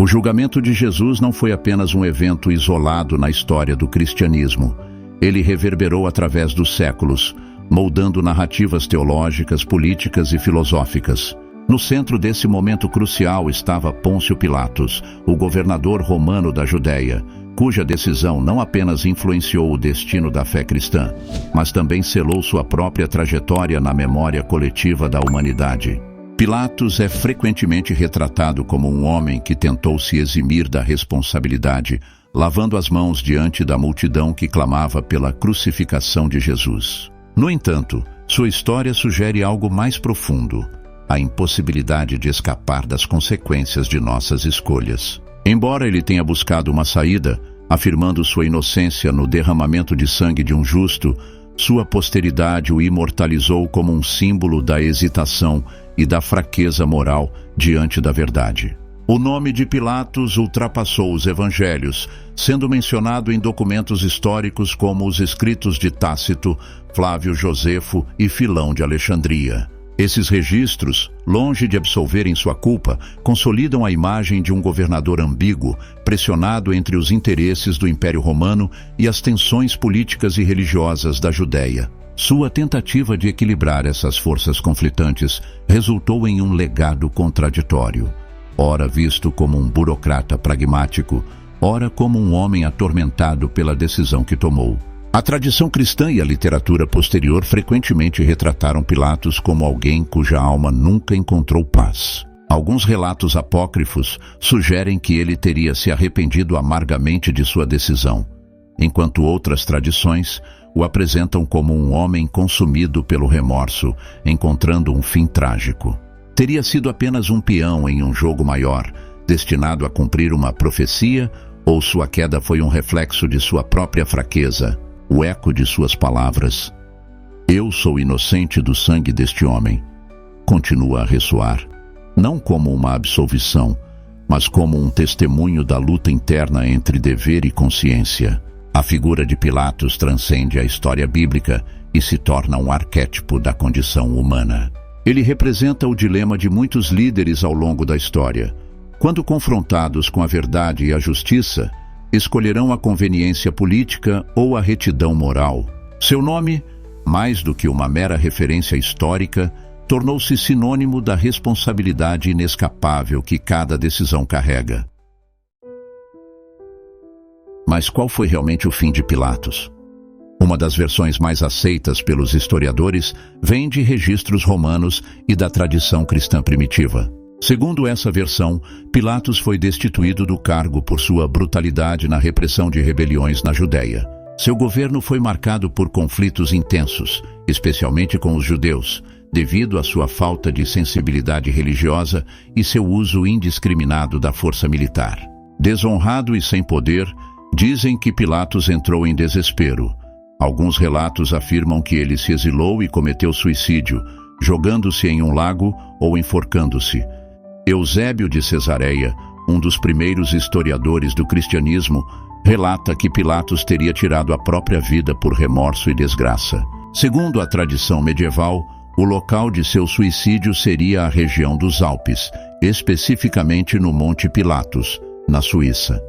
O julgamento de Jesus não foi apenas um evento isolado na história do cristianismo. Ele reverberou através dos séculos, moldando narrativas teológicas, políticas e filosóficas. No centro desse momento crucial estava Pôncio Pilatos, o governador romano da Judéia, cuja decisão não apenas influenciou o destino da fé cristã, mas também selou sua própria trajetória na memória coletiva da humanidade. Pilatos é frequentemente retratado como um homem que tentou se eximir da responsabilidade, lavando as mãos diante da multidão que clamava pela crucificação de Jesus. No entanto, sua história sugere algo mais profundo: a impossibilidade de escapar das consequências de nossas escolhas. Embora ele tenha buscado uma saída, afirmando sua inocência no derramamento de sangue de um justo, sua posteridade o imortalizou como um símbolo da hesitação e da fraqueza moral diante da verdade. O nome de Pilatos ultrapassou os evangelhos, sendo mencionado em documentos históricos como os escritos de Tácito, Flávio Josefo e Filão de Alexandria. Esses registros, longe de absolverem sua culpa, consolidam a imagem de um governador ambíguo, pressionado entre os interesses do Império Romano e as tensões políticas e religiosas da Judéia. Sua tentativa de equilibrar essas forças conflitantes resultou em um legado contraditório, ora visto como um burocrata pragmático, ora como um homem atormentado pela decisão que tomou. A tradição cristã e a literatura posterior frequentemente retrataram Pilatos como alguém cuja alma nunca encontrou paz. Alguns relatos apócrifos sugerem que ele teria se arrependido amargamente de sua decisão, enquanto outras tradições o apresentam como um homem consumido pelo remorso, encontrando um fim trágico. Teria sido apenas um peão em um jogo maior, destinado a cumprir uma profecia, ou sua queda foi um reflexo de sua própria fraqueza, o eco de suas palavras: "Eu sou inocente do sangue deste homem", continua a ressoar, não como uma absolvição, mas como um testemunho da luta interna entre dever e consciência. A figura de Pilatos transcende a história bíblica e se torna um arquétipo da condição humana. Ele representa o dilema de muitos líderes ao longo da história. Quando confrontados com a verdade e a justiça, escolherão a conveniência política ou a retidão moral. Seu nome, mais do que uma mera referência histórica, tornou-se sinônimo da responsabilidade inescapável que cada decisão carrega. Mas qual foi realmente o fim de Pilatos? Uma das versões mais aceitas pelos historiadores vem de registros romanos e da tradição cristã primitiva. Segundo essa versão, Pilatos foi destituído do cargo por sua brutalidade na repressão de rebeliões na Judéia. Seu governo foi marcado por conflitos intensos, especialmente com os judeus, devido à sua falta de sensibilidade religiosa e seu uso indiscriminado da força militar. Desonrado e sem poder, dizem que Pilatos entrou em desespero. Alguns relatos afirmam que ele se exilou e cometeu suicídio, jogando-se em um lago ou enforcando-se. Eusébio de Cesareia, um dos primeiros historiadores do cristianismo, relata que Pilatos teria tirado a própria vida por remorso e desgraça. Segundo a tradição medieval, o local de seu suicídio seria a região dos Alpes, especificamente no Monte Pilatus, na Suíça.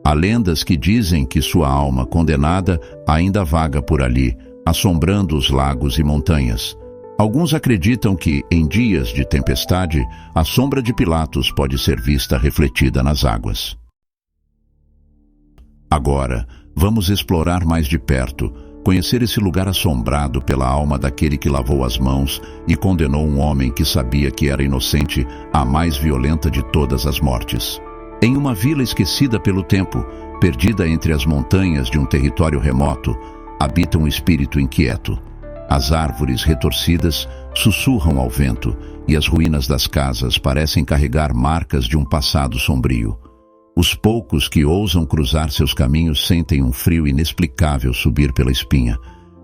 Há lendas que dizem que sua alma condenada ainda vaga por ali, assombrando os lagos e montanhas. Alguns acreditam que, em dias de tempestade, a sombra de Pilatos pode ser vista refletida nas águas. Agora, vamos explorar mais de perto, conhecer esse lugar assombrado pela alma daquele que lavou as mãos e condenou um homem que sabia que era inocente à mais violenta de todas as mortes. Em uma vila esquecida pelo tempo, perdida entre as montanhas de um território remoto, habita um espírito inquieto. As árvores retorcidas sussurram ao vento e as ruínas das casas parecem carregar marcas de um passado sombrio. Os poucos que ousam cruzar seus caminhos sentem um frio inexplicável subir pela espinha,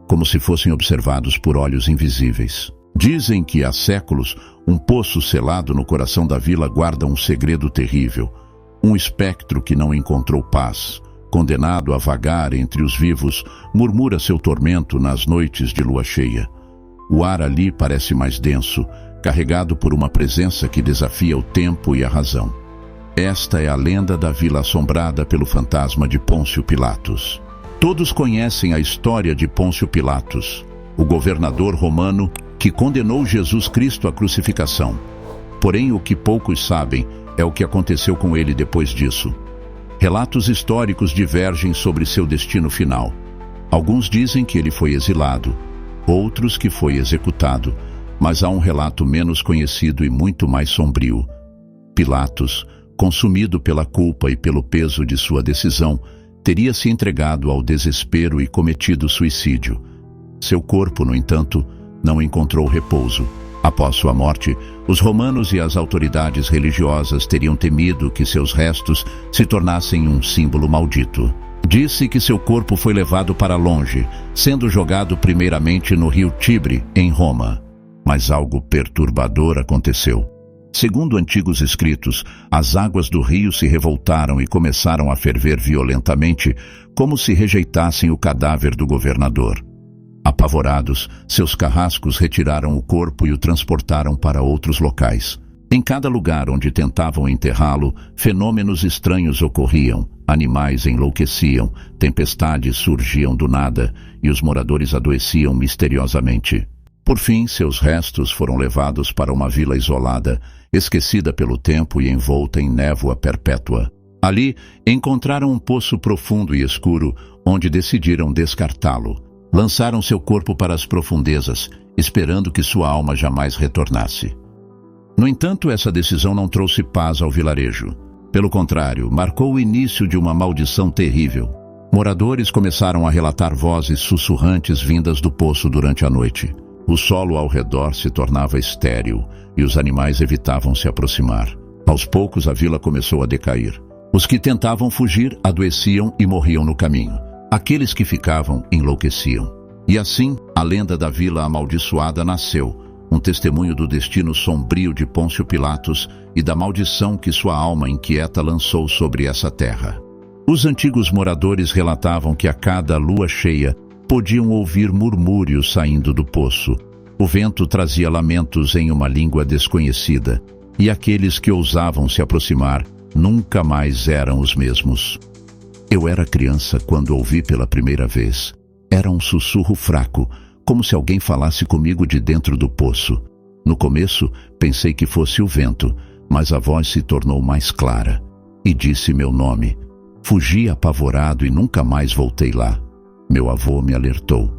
como se fossem observados por olhos invisíveis. Dizem que há séculos um poço selado no coração da vila guarda um segredo terrível, um espectro que não encontrou paz, condenado a vagar entre os vivos, murmura seu tormento nas noites de lua cheia. O ar ali parece mais denso, carregado por uma presença que desafia o tempo e a razão. Esta é a lenda da vila assombrada pelo fantasma de Pôncio Pilatos. Todos conhecem a história de Pôncio Pilatos, o governador romano que condenou Jesus Cristo à crucificação. Porém, o que poucos sabem é o que aconteceu com ele depois disso. Relatos históricos divergem sobre seu destino final. Alguns dizem que ele foi exilado, outros que foi executado, mas há um relato menos conhecido e muito mais sombrio. Pilatos, consumido pela culpa e pelo peso de sua decisão, teria se entregado ao desespero e cometido suicídio. Seu corpo, no entanto, não encontrou repouso. Após sua morte, os romanos e as autoridades religiosas teriam temido que seus restos se tornassem um símbolo maldito. Disse que seu corpo foi levado para longe, sendo jogado primeiramente no rio Tibre, em Roma. Mas algo perturbador aconteceu. Segundo antigos escritos, as águas do rio se revoltaram e começaram a ferver violentamente, como se rejeitassem o cadáver do governador. Apavorados, seus carrascos retiraram o corpo e o transportaram para outros locais. Em cada lugar onde tentavam enterrá-lo, fenômenos estranhos ocorriam, animais enlouqueciam, tempestades surgiam do nada e os moradores adoeciam misteriosamente. Por fim, seus restos foram levados para uma vila isolada, esquecida pelo tempo e envolta em névoa perpétua. Ali, encontraram um poço profundo e escuro, onde decidiram descartá-lo. Lançaram seu corpo para as profundezas, esperando que sua alma jamais retornasse. No entanto, essa decisão não trouxe paz ao vilarejo. Pelo contrário, marcou o início de uma maldição terrível. Moradores começaram a relatar vozes sussurrantes vindas do poço durante a noite. O solo ao redor se tornava estéril e os animais evitavam se aproximar. Aos poucos, a vila começou a decair. Os que tentavam fugir adoeciam e morriam no caminho. Aqueles que ficavam enlouqueciam. E assim, a lenda da vila amaldiçoada nasceu, um testemunho do destino sombrio de Pôncio Pilatos e da maldição que sua alma inquieta lançou sobre essa terra. Os antigos moradores relatavam que a cada lua cheia podiam ouvir murmúrios saindo do poço. O vento trazia lamentos em uma língua desconhecida, e aqueles que ousavam se aproximar nunca mais eram os mesmos. Eu era criança quando ouvi pela primeira vez. Era um sussurro fraco, como se alguém falasse comigo de dentro do poço. No começo, pensei que fosse o vento, mas a voz se tornou mais clara e disse meu nome. Fugi apavorado e nunca mais voltei lá. Meu avô me alertou.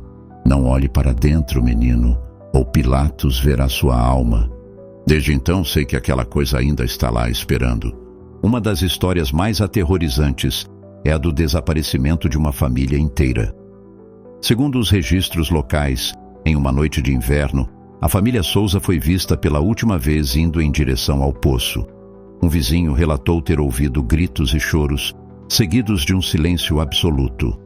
Não olhe para dentro, menino, ou Pilatos verá sua alma. Desde então sei que aquela coisa ainda está lá esperando. Uma das histórias mais aterrorizantes é a do desaparecimento de uma família inteira. Segundo os registros locais, em uma noite de inverno, a família Souza foi vista pela última vez indo em direção ao poço. Um vizinho relatou ter ouvido gritos e choros, seguidos de um silêncio absoluto.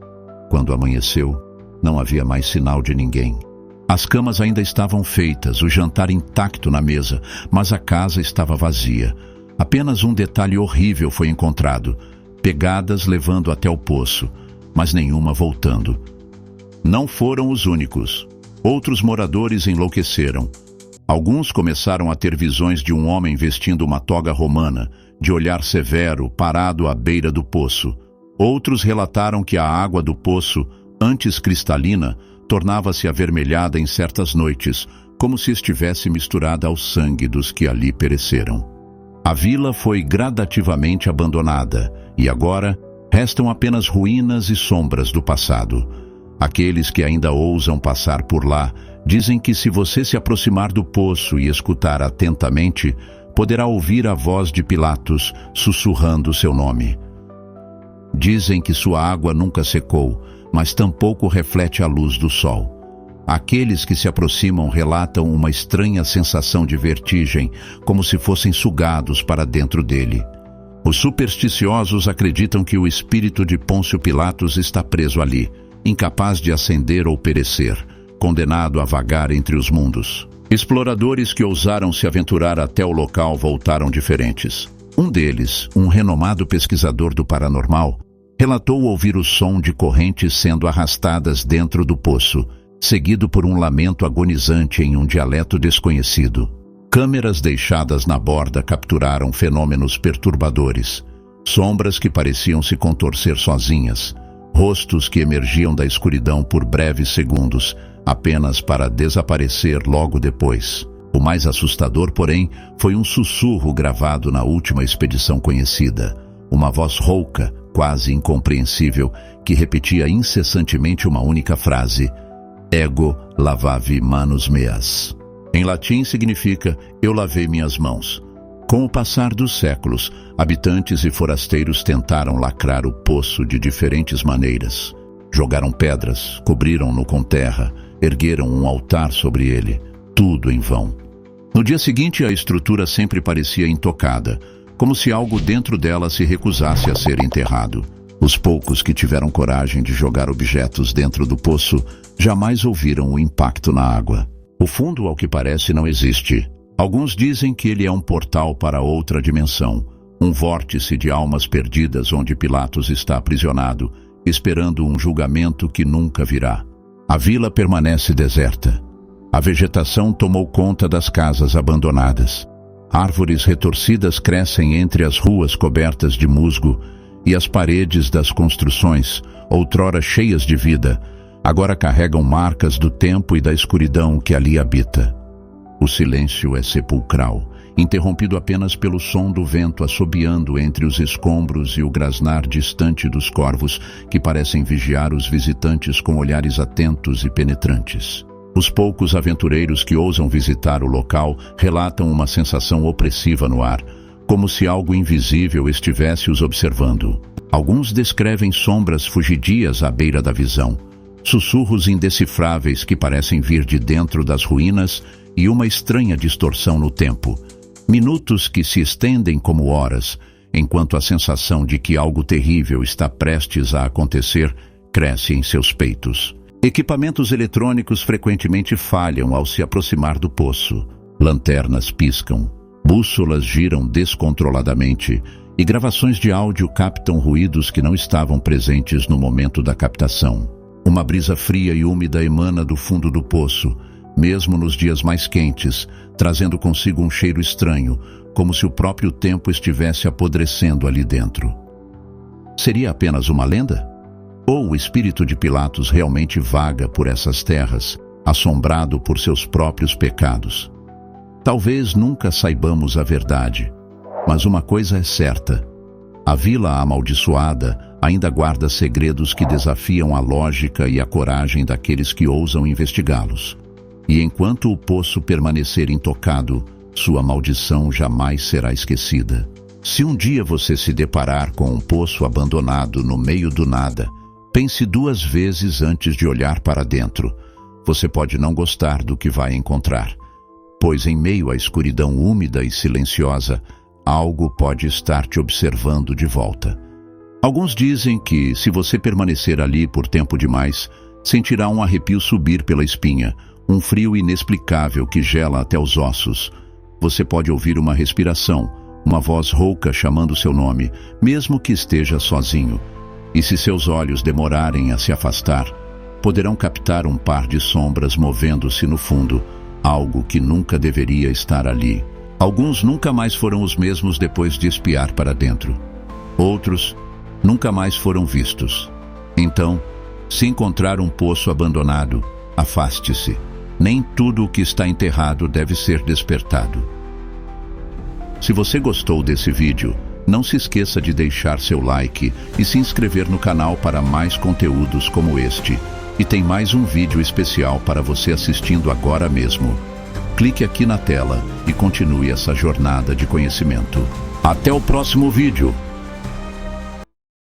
Quando amanheceu, não havia mais sinal de ninguém. As camas ainda estavam feitas, o jantar intacto na mesa, mas a casa estava vazia. Apenas um detalhe horrível foi encontrado: pegadas levando até o poço, mas nenhuma voltando. Não foram os únicos. Outros moradores enlouqueceram. Alguns começaram a ter visões de um homem vestindo uma toga romana, de olhar severo, parado à beira do poço. Outros relataram que a água do poço, antes cristalina, tornava-se avermelhada em certas noites, como se estivesse misturada ao sangue dos que ali pereceram. A vila foi gradativamente abandonada, e agora restam apenas ruínas e sombras do passado. Aqueles que ainda ousam passar por lá dizem que se você se aproximar do poço e escutar atentamente, poderá ouvir a voz de Pilatos sussurrando seu nome. Dizem que sua água nunca secou, mas tampouco reflete a luz do sol. Aqueles que se aproximam relatam uma estranha sensação de vertigem, como se fossem sugados para dentro dele. Os supersticiosos acreditam que o espírito de Pôncio Pilatos está preso ali, incapaz de ascender ou perecer, condenado a vagar entre os mundos. Exploradores que ousaram se aventurar até o local voltaram diferentes. Um deles, um renomado pesquisador do paranormal, relatou ouvir o som de correntes sendo arrastadas dentro do poço, seguido por um lamento agonizante em um dialeto desconhecido. Câmeras deixadas na borda capturaram fenômenos perturbadores. Sombras que pareciam se contorcer sozinhas. Rostos que emergiam da escuridão por breves segundos, apenas para desaparecer logo depois. O mais assustador, porém, foi um sussurro gravado na última expedição conhecida. Uma voz rouca, quase incompreensível, que repetia incessantemente uma única frase: Ego lavavi manus meas. Em latim significa: eu lavei minhas mãos. Com o passar dos séculos, habitantes e forasteiros tentaram lacrar o poço de diferentes maneiras. Jogaram pedras, cobriram-no com terra, ergueram um altar sobre ele. Tudo em vão. No dia seguinte, a estrutura sempre parecia intocada, como se algo dentro dela se recusasse a ser enterrado. Os poucos que tiveram coragem de jogar objetos dentro do poço jamais ouviram o impacto na água. O fundo, ao que parece, não existe. Alguns dizem que ele é um portal para outra dimensão, um vórtice de almas perdidas onde Pilatos está aprisionado, esperando um julgamento que nunca virá. A vila permanece deserta. A vegetação tomou conta das casas abandonadas. Árvores retorcidas crescem entre as ruas cobertas de musgo, e as paredes das construções, outrora cheias de vida, agora carregam marcas do tempo e da escuridão que ali habita. O silêncio é sepulcral, interrompido apenas pelo som do vento assobiando entre os escombros e o grasnar distante dos corvos que parecem vigiar os visitantes com olhares atentos e penetrantes. Os poucos aventureiros que ousam visitar o local relatam uma sensação opressiva no ar, como se algo invisível estivesse os observando. Alguns descrevem sombras fugidias à beira da visão, sussurros indecifráveis que parecem vir de dentro das ruínas e uma estranha distorção no tempo. Minutos que se estendem como horas, enquanto a sensação de que algo terrível está prestes a acontecer cresce em seus peitos. Equipamentos eletrônicos frequentemente falham ao se aproximar do poço. Lanternas piscam, bússolas giram descontroladamente e gravações de áudio captam ruídos que não estavam presentes no momento da captação. Uma brisa fria e úmida emana do fundo do poço, mesmo nos dias mais quentes, trazendo consigo um cheiro estranho, como se o próprio tempo estivesse apodrecendo ali dentro. Seria apenas uma lenda? Ou o espírito de Pilatos realmente vaga por essas terras, assombrado por seus próprios pecados? Talvez nunca saibamos a verdade, mas uma coisa é certa: a vila amaldiçoada ainda guarda segredos que desafiam a lógica e a coragem daqueles que ousam investigá-los. E enquanto o poço permanecer intocado, sua maldição jamais será esquecida. Se um dia você se deparar com um poço abandonado no meio do nada, pense 2 vezes antes de olhar para dentro. Você pode não gostar do que vai encontrar, pois em meio à escuridão úmida e silenciosa, algo pode estar te observando de volta. Alguns dizem que, se você permanecer ali por tempo demais, sentirá um arrepio subir pela espinha, um frio inexplicável que gela até os ossos. Você pode ouvir uma respiração, uma voz rouca chamando seu nome, mesmo que esteja sozinho. E se seus olhos demorarem a se afastar, poderão captar um par de sombras movendo-se no fundo, algo que nunca deveria estar ali. Alguns nunca mais foram os mesmos depois de espiar para dentro. Outros nunca mais foram vistos. Então, se encontrar um poço abandonado, afaste-se. Nem tudo o que está enterrado deve ser despertado. Se você gostou desse vídeo, não se esqueça de deixar seu like e se inscrever no canal para mais conteúdos como este. E tem mais um vídeo especial para você assistindo agora mesmo. Clique aqui na tela e continue essa jornada de conhecimento. Até o próximo vídeo!